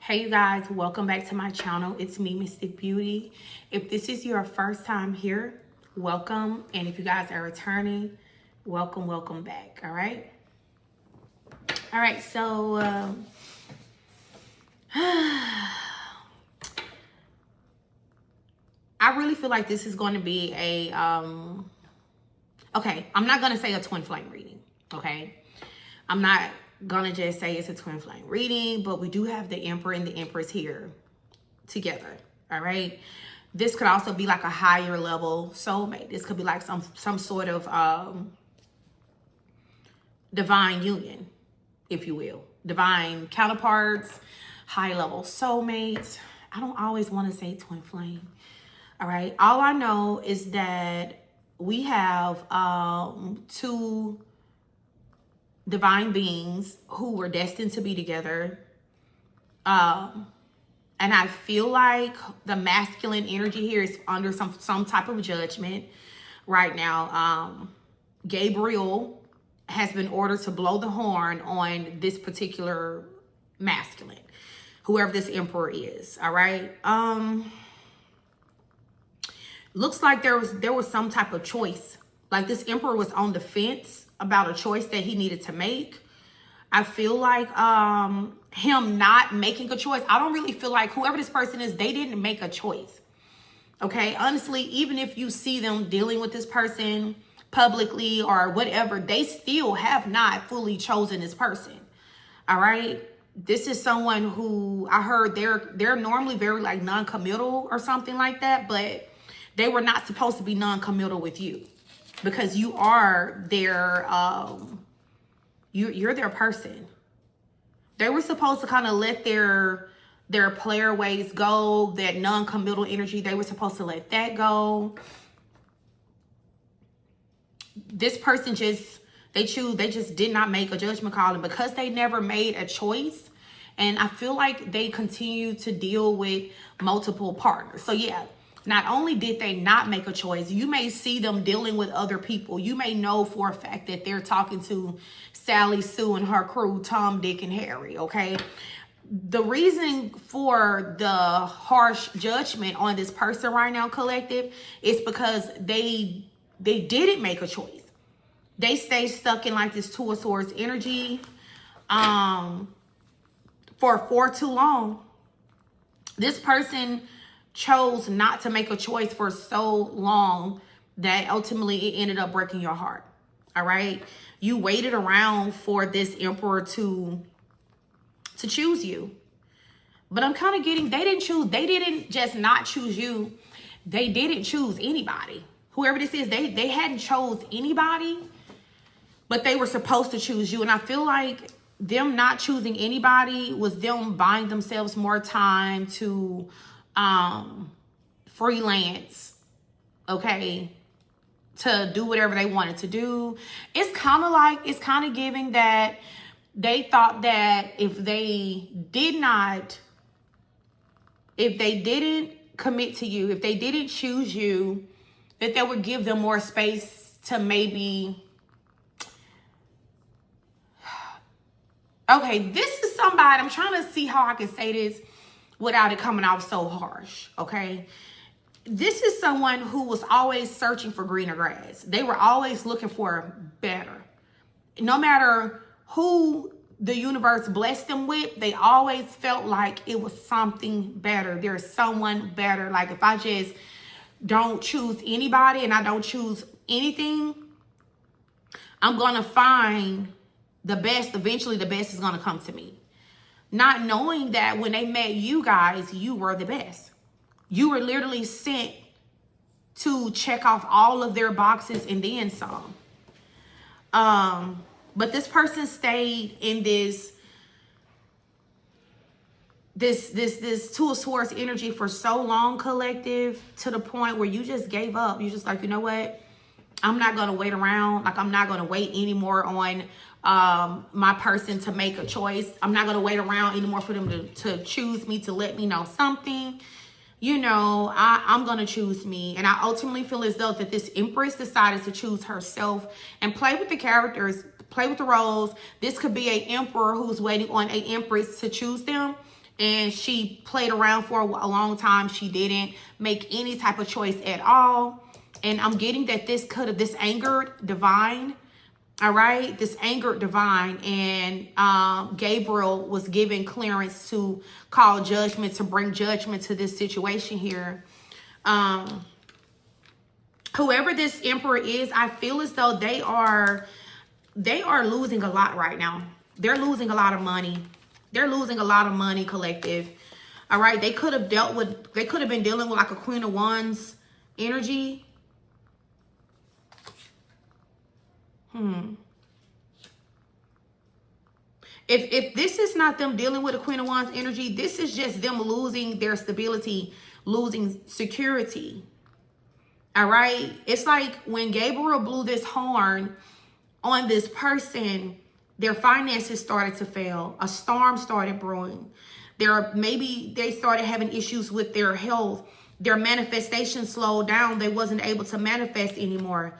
Hey you guys, welcome back to my channel. It's me, Mystic Beauty. If this is your first time here, welcome. And if you guys are returning, welcome back. All right. So I really feel like this is going to be a okay, I'm not going to say a twin flame reading. Okay, I'm not gonna just say it's a twin flame reading, but we do have the Emperor and the Empress here together. All right, this could also be like a higher level soulmate. This could be like some sort of divine union, if you will, divine counterparts, high level soulmates. I don't always want to say twin flame. All right, all I know is that we have two divine beings who were destined to be together. And I feel like the masculine energy here is under some type of judgment right now. Gabriel has been ordered to blow the horn on this particular masculine, whoever this emperor is. All right. Looks like there was some type of choice. Like this emperor was on the fence about a choice that he needed to make. I feel like him not making a choice. I don't really feel like whoever this person is, they didn't make a choice. Okay, honestly, even if you see them dealing with this person publicly or whatever, they still have not fully chosen this person. All right, this is someone who I heard they're normally very like non-committal or something like that, but they were not supposed to be non-committal with you, because you are their, you're their person. They were supposed to kind of let their player ways go, that non-committal energy. They were supposed to let that go. This person they just did not make a judgment call. And because they never made a choice, and I feel like they continue to deal with multiple partners. So yeah. Not only did they not make a choice, you may see them dealing with other people. You may know for a fact that they're talking to Sally, Sue, and her crew, Tom, Dick, and Harry, okay? The reason for the harsh judgment on this person right now, collective, is because they didn't make a choice. They stay stuck in like this Two of Swords energy for too long. This person chose not to make a choice for so long that ultimately it ended up breaking your heart. All right, you waited around for this emperor to choose you, but I'm kind of getting they didn't just not choose you, they didn't choose anybody. Whoever this is, they hadn't chose anybody, but they were supposed to choose you. And I feel like them not choosing anybody was them buying themselves more time to freelance, okay, to do whatever they wanted to do. It's kind of giving that they thought that if they didn't commit to you, if they didn't choose you, that they would give them more space to maybe, okay, this is somebody, I'm trying to see how I can say this without it coming out so harsh, okay? This is someone who was always searching for greener grass. They were always looking for better. No matter who the universe blessed them with, they always felt like it was something better. There's someone better. Like if I just don't choose anybody and I don't choose anything, I'm going to find the best. Eventually the best is going to come to me. Not knowing that when they met you guys, you were the best. You were literally sent to check off all of their boxes and then some. But this person stayed in this Two of Swords energy for so long, collective, to the point where you just gave up. You just like, you know what? I'm not going to wait around. Like, I'm not going to wait anymore on my person to make a choice. I'm not going to wait around anymore for them to choose me, to let me know something. You know, I'm going to choose me. And I ultimately feel as though that this Empress decided to choose herself and play with the characters, play with the roles. This could be an emperor who's waiting on an empress to choose them. and she played around for a long time. She didn't make any type of choice at all. And I'm getting that this angered divine. All right, this angered divine, and Gabriel was given clearance to call judgment, to bring judgment to this situation here. Whoever this emperor is, I feel as though they are losing a lot right now. They're losing a lot of money. They're losing a lot of money, collective. All right, they could have been dealing with like a Queen of Wands energy. If this is not them dealing with a Queen of Wands energy, this is just them losing their stability, losing security. All right. It's like when Gabriel blew this horn on this person, their finances started to fail. A storm started brewing. Maybe they started having issues with their health. Their manifestation slowed down. They wasn't able to manifest anymore,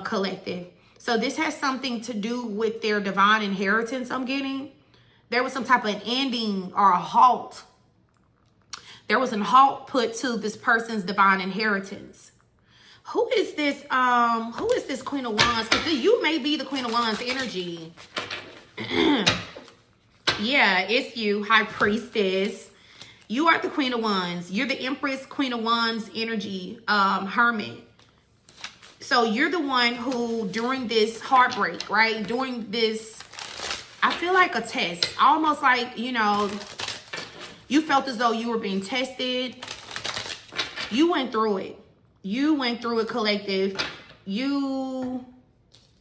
collective. So this has something to do with their divine inheritance, I'm getting. There was some type of ending or a halt. There was a halt put to this person's divine inheritance. Who is this Queen of Wands? Because you may be the Queen of Wands energy. Yeah, it's you, High Priestess. You are the Queen of Wands. You're the Empress, Queen of Wands energy, Hermit. So you're the one who, during this heartbreak, right? During this, I feel like a test. Almost like, you know, you felt as though you were being tested. You went through it. You went through it, collective. You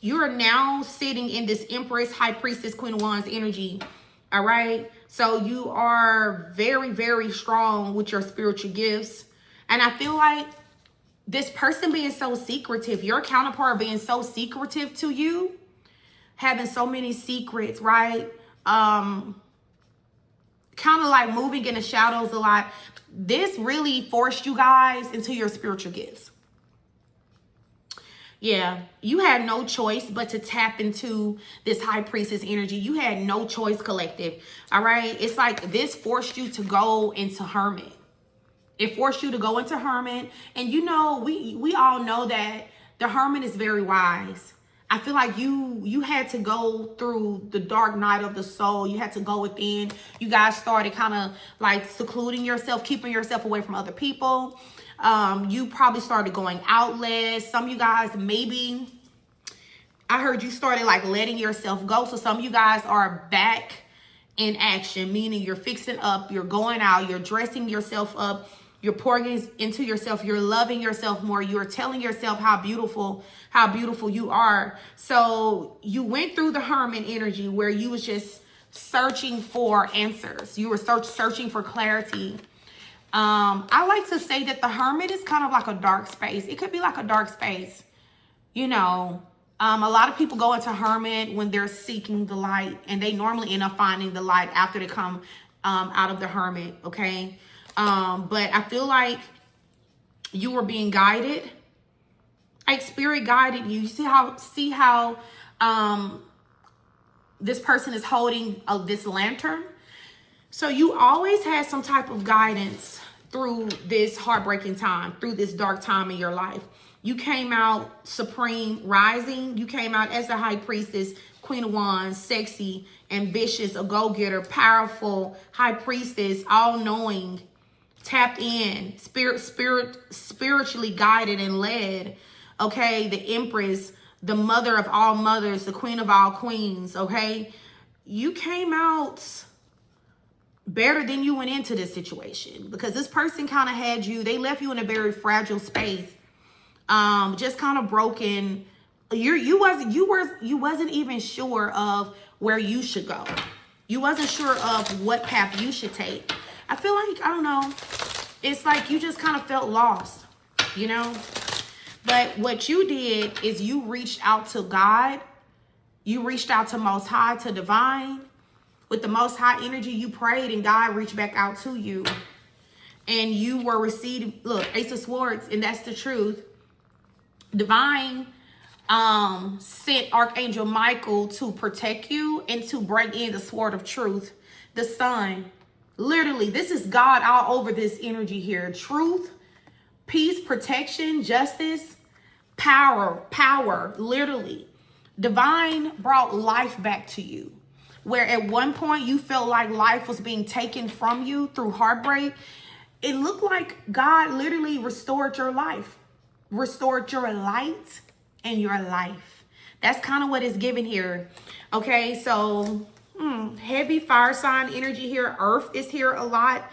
are now sitting in this Empress, High Priestess, Queen of Wands energy. All right. So you are very, very strong with your spiritual gifts. And I feel like this person being so secretive, your counterpart being so secretive to you, having so many secrets, right? Kind of like moving in the shadows a lot. This really forced you guys into your spiritual gifts. Yeah, you had no choice but to tap into this High Priestess energy. You had no choice, collective. All right. It's like this forced you to go into Hermit. It forced you to go into Hermit. And you know, we all know that the Hermit is very wise. I feel like you had to go through the dark night of the soul. You had to go within. You guys started kind of like secluding yourself, keeping yourself away from other people. You probably started going out less. Some of you guys, maybe, I heard you started like letting yourself go. So some of you guys are back in action, meaning you're fixing up, you're going out, you're dressing yourself up, you're pouring into yourself, you're loving yourself more, you're telling yourself how beautiful you are. So you went through the Hermit energy where you was just searching for answers. You were searching for clarity. I like to say that the Hermit is kind of like a dark space. It could be like a dark space. You know, a lot of people go into Hermit when they're seeking the light, and they normally end up finding the light after they come out of the Hermit, okay? But I feel like you were being guided. Like spirit guided you. See how this person is holding this lantern? So you always had some type of guidance through this heartbreaking time, through this dark time in your life. You came out supreme, rising. You came out as the High Priestess, Queen of Wands, sexy, ambitious, a go-getter, powerful, High Priestess, all-knowing, tapped in, spiritually guided and led. Okay, the Empress, the mother of all mothers, the queen of all queens. Okay, you came out better than you went into this situation, because this person kind of had you, they left you in a very fragile space, just kind of broken. You wasn't even sure of where you should go. You wasn't sure of what path you should take. I feel like, I don't know, it's like you just kind of felt lost, you know. But what you did is you reached out to God. You reached out to Most High, to Divine. With the Most High energy, you prayed and God reached back out to you. And you were receiving, look, Ace of Swords, and that's the truth. Divine sent Archangel Michael to protect you and to bring in the sword of truth, the sun. Literally, this is God all over this energy here. Truth, peace, protection, justice, power, literally. Divine brought life back to you. Where at one point you felt like life was being taken from you through heartbreak. It looked like God literally restored your life. Restored your light and your life. That's kind of what is given here. Okay, so heavy fire sign energy here. Earth is here a lot.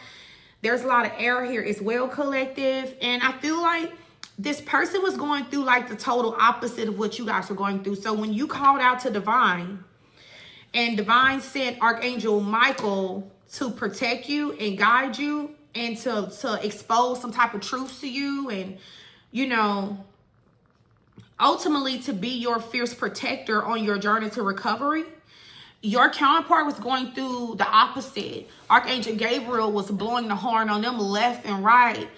There's a lot of air here as well, collective. And I feel like this person was going through like the total opposite of what you guys were going through. So when you called out to Divine, and Divine sent Archangel Michael to protect you and guide you and to expose some type of truth to you, and, you know, ultimately to be your fierce protector on your journey to recovery. Your counterpart was going through the opposite. Archangel Gabriel was blowing the horn on them left and right.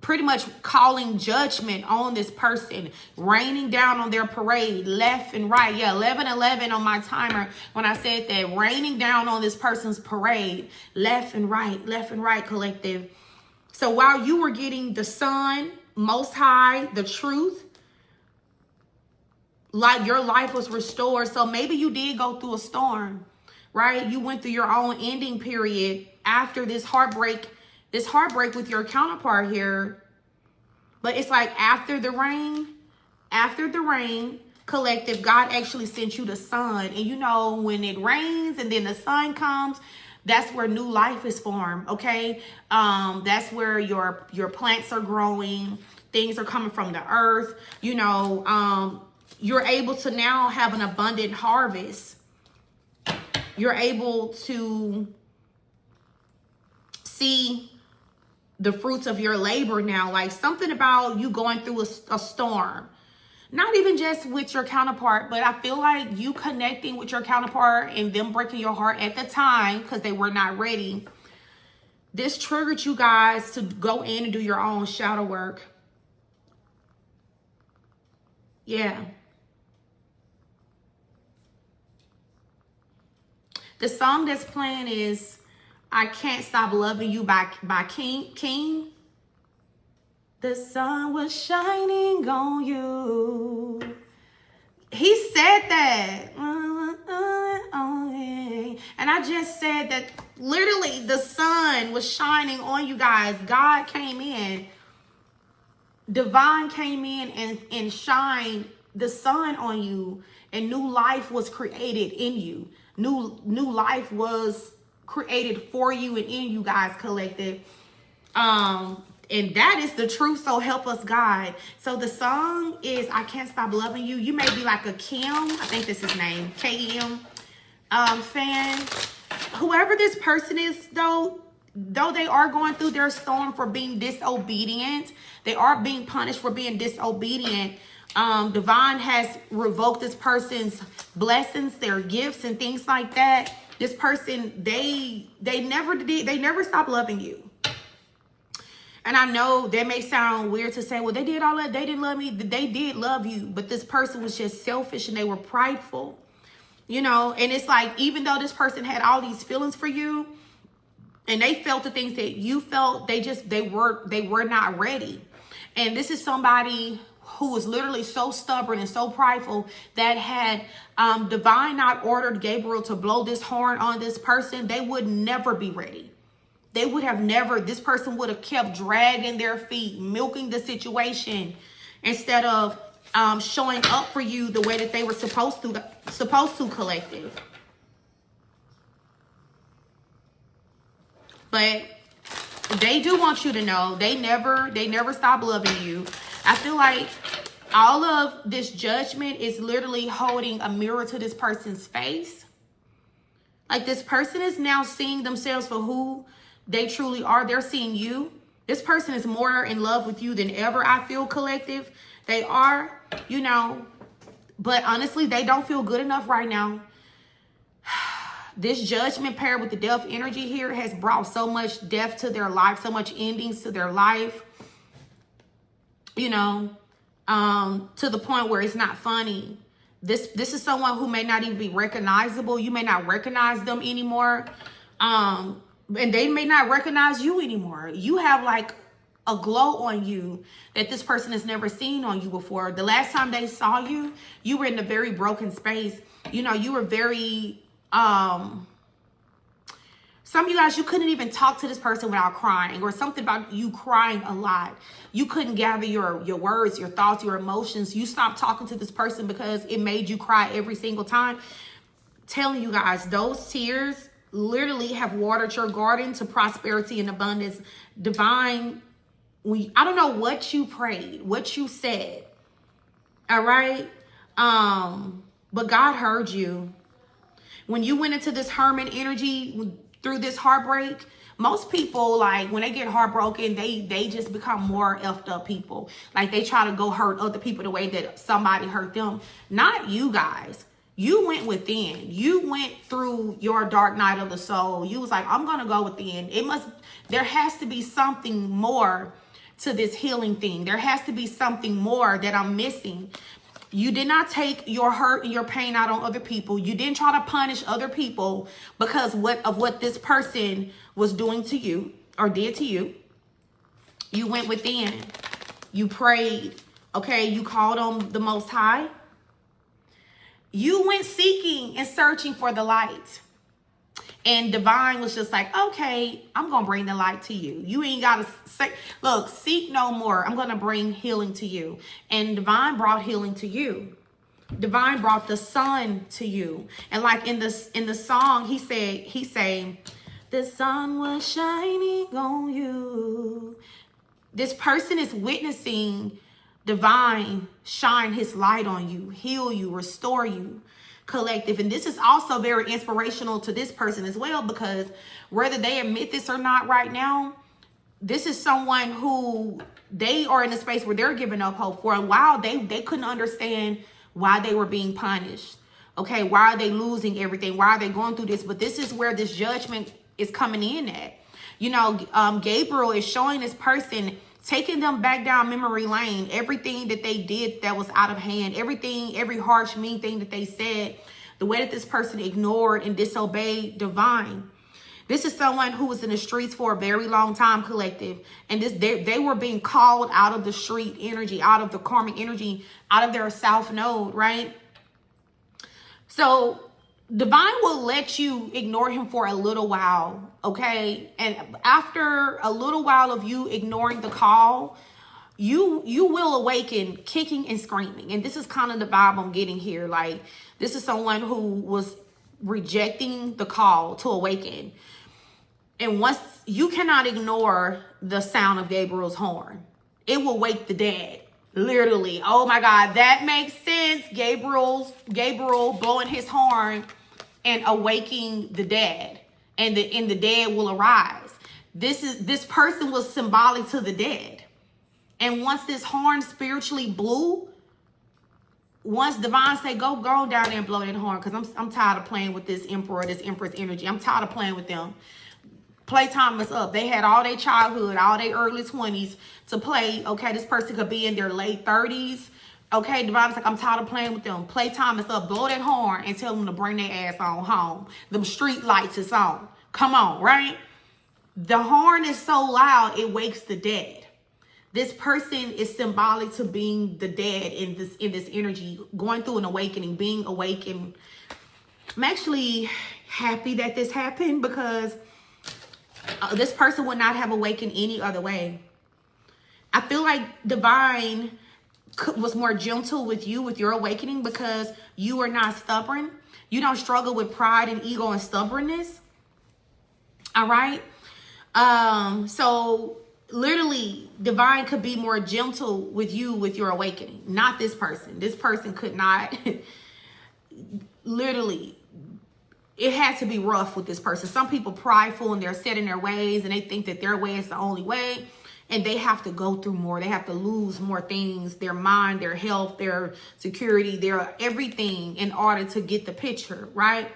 Pretty much calling judgment on this person, raining down on their parade left and right. Yeah, 11:11 on my timer when I said that, raining down on this person's parade left and right, collective. So while you were getting the sun, Most High, the truth, like your life was restored. So maybe you did go through a storm, right? You went through your own ending period after this heartbreak with your counterpart here. But it's like after the rain, collective, God actually sent you the sun. And you know, when it rains and then the sun comes, that's where new life is formed, okay? That's where your plants are growing. Things are coming from the earth. You know, you're able to now have an abundant harvest. You're able to see the fruits of your labor now. Like something about you going through a storm. Not even just with your counterpart, but I feel like you connecting with your counterpart and them breaking your heart at the time because they were not ready. This triggered you guys to go in and do your own shadow work. Yeah. The song that's playing is I Can't Stop Loving You by King. The sun was shining on you. He said that. And I just said that literally the sun was shining on you guys. God came in. Divine came in and shined the sun on you. And new life was created in you. New life was created for you and in you guys, collective. And that is the truth, so help us God. So the song is I Can't Stop Loving You. You may be like a Kim, I think that's his name, K-M fan. Whoever this person is, though they are going through their storm for being disobedient, they are being punished for being disobedient. Divine has revoked this person's blessings, their gifts, and things like that. This person, they never stopped loving you. And I know that may sound weird to say, well, they did all that. They didn't love me. They did love you. But this person was just selfish and they were prideful. You know, and it's like, even though this person had all these feelings for you and they felt the things that you felt, they were not ready. And this is somebody who was literally so stubborn and so prideful that had Divine not ordered Gabriel to blow this horn on this person, they would never be ready. They would have never, this person would have kept dragging their feet, milking the situation instead of showing up for you the way that they were supposed to, collective. But they do want you to know they never stop loving you. I feel like all of this judgment is literally holding a mirror to this person's face. Like this person is now seeing themselves for who they truly are. They're seeing you. This person is more in love with you than ever, I feel, collective. They are, you know, but honestly, they don't feel good enough right now. This judgment paired with the death energy here has brought so much death to their life, so much endings to their life, you know, to the point where it's not funny. This is someone who may not even be recognizable. You may not recognize them anymore. And they may not recognize you anymore. You have like a glow on you that this person has never seen on you before. The last time they saw you, you were in a very broken space. You know, you were very, some of you guys, you couldn't even talk to this person without crying, or something about you crying a lot. You couldn't gather your words, your thoughts, your emotions. You stopped talking to this person because it made you cry every single time. Telling you guys, those tears literally have watered your garden to prosperity and abundance. Divine, I don't know what you prayed, what you said. All right. But God heard you. When you went into this hermit energy, through this heartbreak, most people, like, when they get heartbroken, they just become more effed up people. Like, they try to go hurt other people the way that somebody hurt them. Not you guys. You went within. You went through your dark night of the soul. You was like, I'm going to go within. There has to be something more to this healing thing. There has to be something more that I'm missing. You did not take your hurt and your pain out on other people. You didn't try to punish other people because of what this person was doing to you or did to you. You went within. You prayed. Okay, you called on the Most High. You went seeking and searching for the light. And Divine was just like, okay, I'm going to bring the light to you. You ain't got to say, look, seek no more. I'm going to bring healing to you. And Divine brought healing to you. Divine brought the sun to you. And like in the song, he said, the sun was shining on you. This person is witnessing Divine shine his light on you, heal you, restore you. Collective. And this is also very inspirational to this person as well, because whether they admit this or not right now, this is someone who they are in a space where they're giving up hope. For a while, they couldn't understand why they were being punished. Okay, why are they losing everything? Why are they going through this? But this is where this judgment is coming in at. You know, Gabriel is showing this person, taking them back down memory lane, everything that they did that was out of hand, every harsh, mean thing that they said, the way that this person ignored and disobeyed Divine. This is someone who was in the streets for a very long time, collective. And they were being called out of the street energy, out of the karmic energy, out of their south node, right? So Divine will let you ignore him for a little while, okay? And after a little while of you ignoring the call, you will awaken kicking and screaming. And this is kind of the vibe I'm getting here. Like, this is someone who was rejecting the call to awaken. And once you cannot ignore the sound of Gabriel's horn, it will wake the dead. Literally. Oh my God, that makes sense. Gabriel blowing his horn and awaking the dead, and the dead will arise. This person was symbolic to the dead. And once this horn spiritually blew, once Divine say, go down there and blow that horn, because I'm tired of playing with this empress energy. I'm tired of playing with them. Playtime is up. They had all their childhood, all their early 20s to play. Okay, this person could be in their late 30s. Okay, Divine's like, I'm tired of playing with them. Playtime is up. Blow that horn and tell them to bring their ass on home. Them street lights is on. Come on, right? The horn is so loud, it wakes the dead. This person is symbolic to being the dead in this energy, going through an awakening, being awakened. I'm actually happy that this happened, because this person would not have awakened any other way. I feel like Divine was more gentle with you, with your awakening, because you are not stubborn. You don't struggle with pride and ego and stubbornness. All right. So literally Divine could be more gentle with you, with your awakening, not this person. This person could not. Literally, it has to be rough with this person. Some people prideful and they're set in their ways, and they think that their way is the only way. And they have to go through more. They have to lose more things, their mind, their health, their security, their everything, in order to get the picture, right?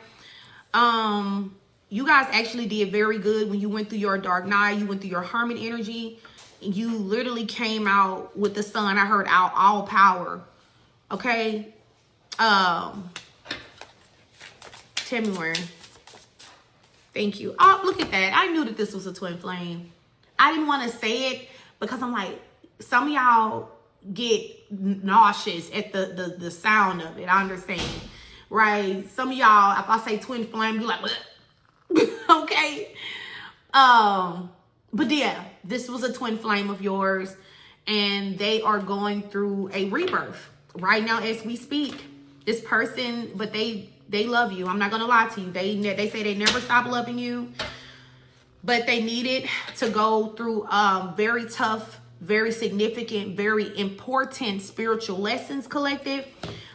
You guys actually did very good when you went through your dark night. You went through your hermit energy. And you literally came out with the sun. I heard all power, okay? Tell me where. Thank you. Oh, look at that. I knew that this was a twin flame. I didn't want to say it because I'm like, some of y'all get nauseous at the sound of it. I understand, right? Some of y'all, if I say twin flame, you're like, okay. But yeah, this was a twin flame of yours, and they are going through a rebirth right now as we speak. This person, but they love you. I'm not gonna lie to you. They say they never stop loving you, but they needed to go through very tough, very significant, very important spiritual lessons, collective,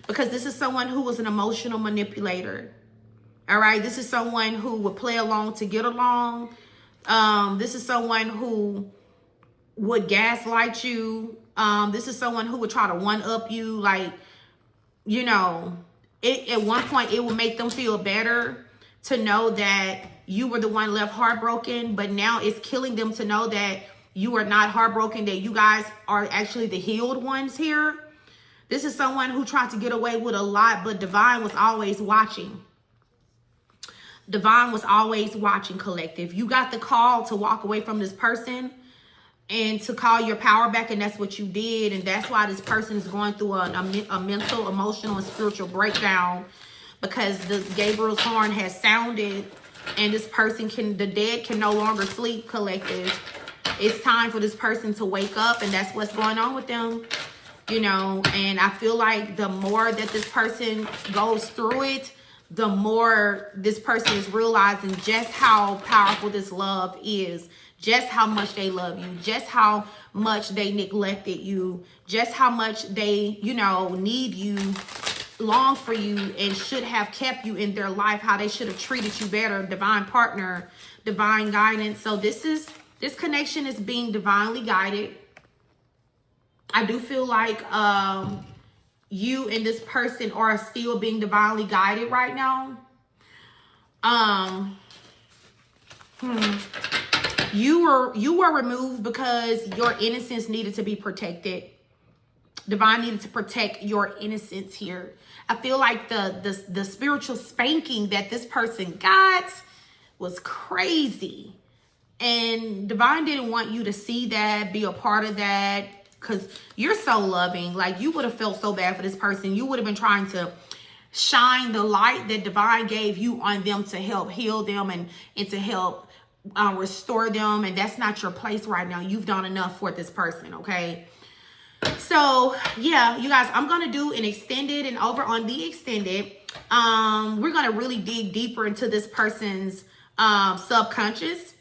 because this is someone who was an emotional manipulator. All right, this is someone who would play along to get along. This is someone who would gaslight you. This is someone who would try to one-up you. Like, you know, at one point it would make them feel better to know that you were the one left heartbroken, but now it's killing them to know that you are not heartbroken, that you guys are actually the healed ones here. This is someone who tried to get away with a lot, but Divine was always watching. Divine was always watching, collective. You got the call to walk away from this person and to call your power back, and that's what you did. And that's why this person is going through a mental, emotional, and spiritual breakdown, because the Gabriel's horn has sounded, and this person the dead can no longer sleep, collective. It's time for this person to wake up, and that's what's going on with them, you know. And I feel like the more that this person goes through it, the more this person is realizing just how powerful this love is, just how much they love you, just how much they neglected you, just how much they, you know, need you, long for you, and should have kept you in their life, how they should have treated you better. Divine partner, divine guidance. So this connection is being divinely guided. I do feel like you and this person are still being divinely guided right now. You were removed because your innocence needed to be protected. Divine needed to protect your innocence here. I feel like the spiritual spanking that this person got was crazy. And Divine didn't want you to see that, be a part of that, because you're so loving. Like, you would have felt so bad for this person. You would have been trying to shine the light that Divine gave you on them to help heal them and to help restore them. And that's not your place right now. You've done enough for this person, okay? So, yeah, you guys, I'm going to do an extended, and over on the extended, we're going to really dig deeper into this person's subconscious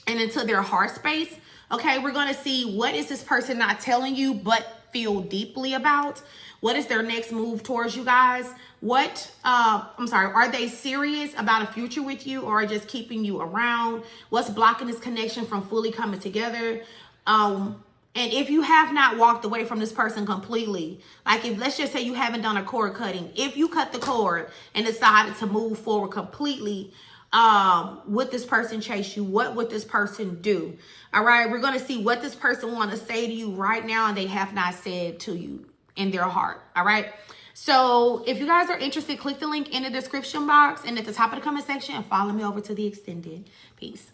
and into their heart space. Okay, we're going to see what is this person not telling you but feel deeply about. What is their next move towards you guys? Are they serious about a future with you, or just keeping you around? What's blocking this connection from fully coming together? And if you have not walked away from this person completely, like, if, let's just say you haven't done a cord cutting, if you cut the cord and decided to move forward completely, would this person chase you? What would this person do? All right, we're going to see what this person want to say to you right now and they have not said to you in their heart. All right, so if you guys are interested, click the link in the description box and at the top of the comment section and follow me over to the extended. Peace.